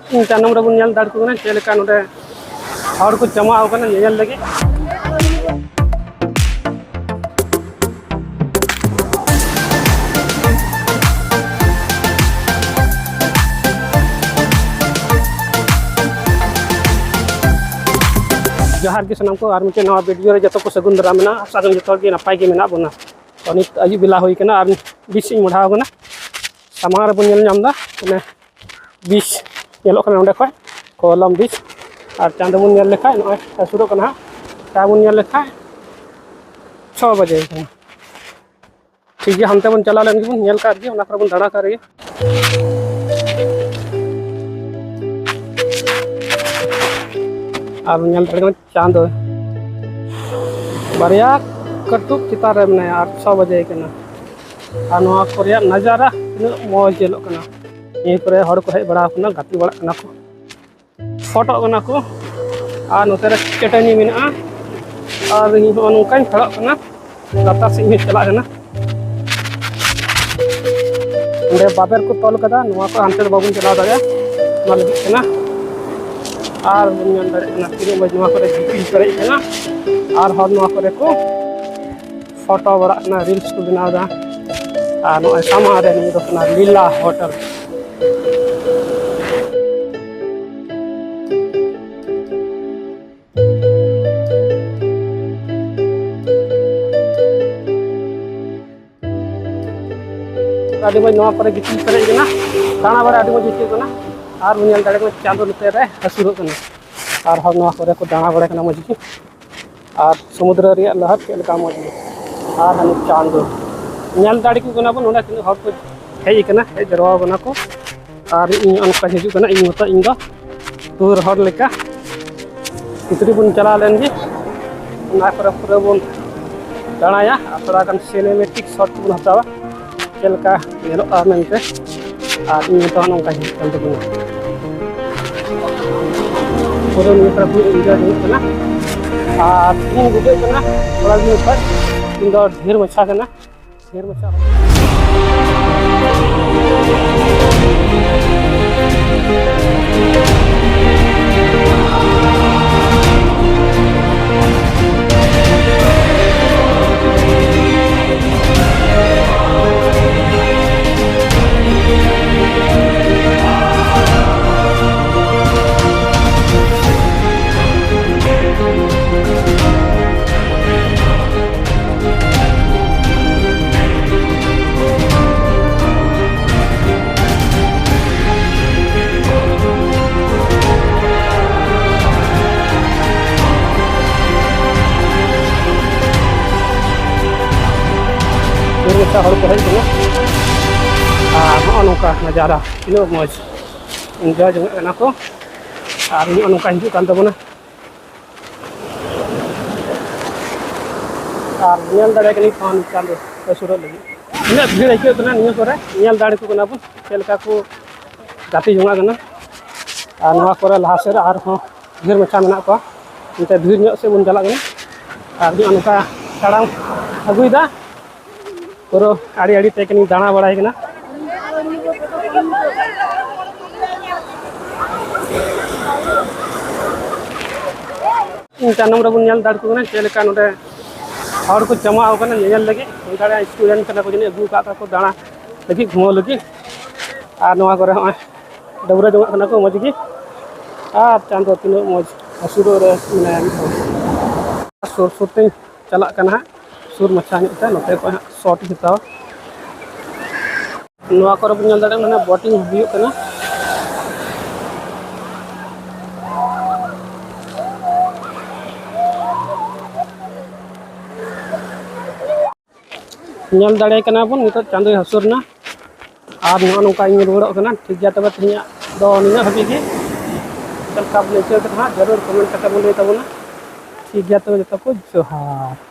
चानम रे बन नेल दाड़ को चेलेका नोडे हर को जमा होकना नेल लगे जहार के सनम को आर मिटे नवा वीडियो रे जतो को सगुन दरा मेना सागन जतो के नपाय के मेना बना तो नित अयु बेला होई कना आर बिस इन मढ़ाव कना सामार बन नेल नामदा ने बिस नेलो कना ओंडे खय कलम बिस और चांद बन नेल लेखा नय सुरो कना ता बन नेल लेखा 6 बजे ठीक है हमते बन चला लेन बन नेल कर गे ओना कर बन दाड़ा कर गे और नेल तड़के चांद बारिया कटुक चितार रे मने 8 बजे कना आ नवा कोरिया नजारा इन मौज जेलो कना ये करे हड़ को हे बड़ा कना गाती बड़ा कना को फोटो कना को आ नोते रे चटनी मेना और इन नोकान खड़ा कना लता से में चला कना ओंडे बाबर को तोल कदा नवा को हानते बाबुन चला दाया ना लगी कना और बुनियान दरे कना तीन बजे नवा करे गिपिल करे कना और हर नवा करे को फोटो बड़ा कना रील्स को बना दा आ नो सामा रे नि कना लीला होटल आदि मज नवा करे गिपिल करे कना दाना बारे आदि मज इति कना और बुनियान दरे को चांदो नते रे हसुरो कना और हर नवा करे को दाना बारे कना मज और समुद्र रे लहर के लका मज और हन चांदो नेल दाड़ी को कना बन ओना किन हर को हेई कना हे जरवा बना को और इन अनका हिजु कना इन मत इन दो दूर हर लेका कितरी बन चला लेन जी ना पर पूरा बन दाणाया थोड़ा कन सिनेमैटिक शॉट बन हतावा चलका नेलो आमेंते और इन तो नंका हिजु कन तो बना पूरा नि पर पूरा एंजॉय कना और इन गुडे कना थोड़ा दिन पर इन दो ढेर मछा कना ढेर मछा हर को है नौका नजारा इन मज एंजॉय जगह को और नौका हिजू कान तबना और नेल दाड़े कनी फोन चांदो सुरो लगी इन भीड़ आइके तना नियो करे नेल दाड़े को कना बन चलका को गाती जंगा कना और नवा करे लहा से और हो ढेर मछा मेना को इनते भीड़ न्यो से बन चला कना और नौका ताड़ाम अगुइदा पूरा आड़ी आड़ी ते कनी दाना बड़ाई कना चानम रे बन नेल दाड़ को चेलेका नोडे हर को जमा होकना नेल लगे दाड़ा स्टूडेंट कना को जने अगु का को दाना लगी घुमो लगी और नवा करे ह डबरा जमा कना को मजगी और चांदो तीनो मज हसुरो रे मेना सुर सुरते चला कना सुर मछा निता नोते को शॉट हिताव नवा कर बन दाड़ा माने बोटिंग हुई कना नेल दाड़े कना बन नित चांदो हसुरना और नौका इन रुवाड़ो कना ठीक गया तबे तिनिया दो निना हबी गे चल का नेचर कना जरूर कमेंट करके बोले तबना ठीक गया तबे जतो को जोहार।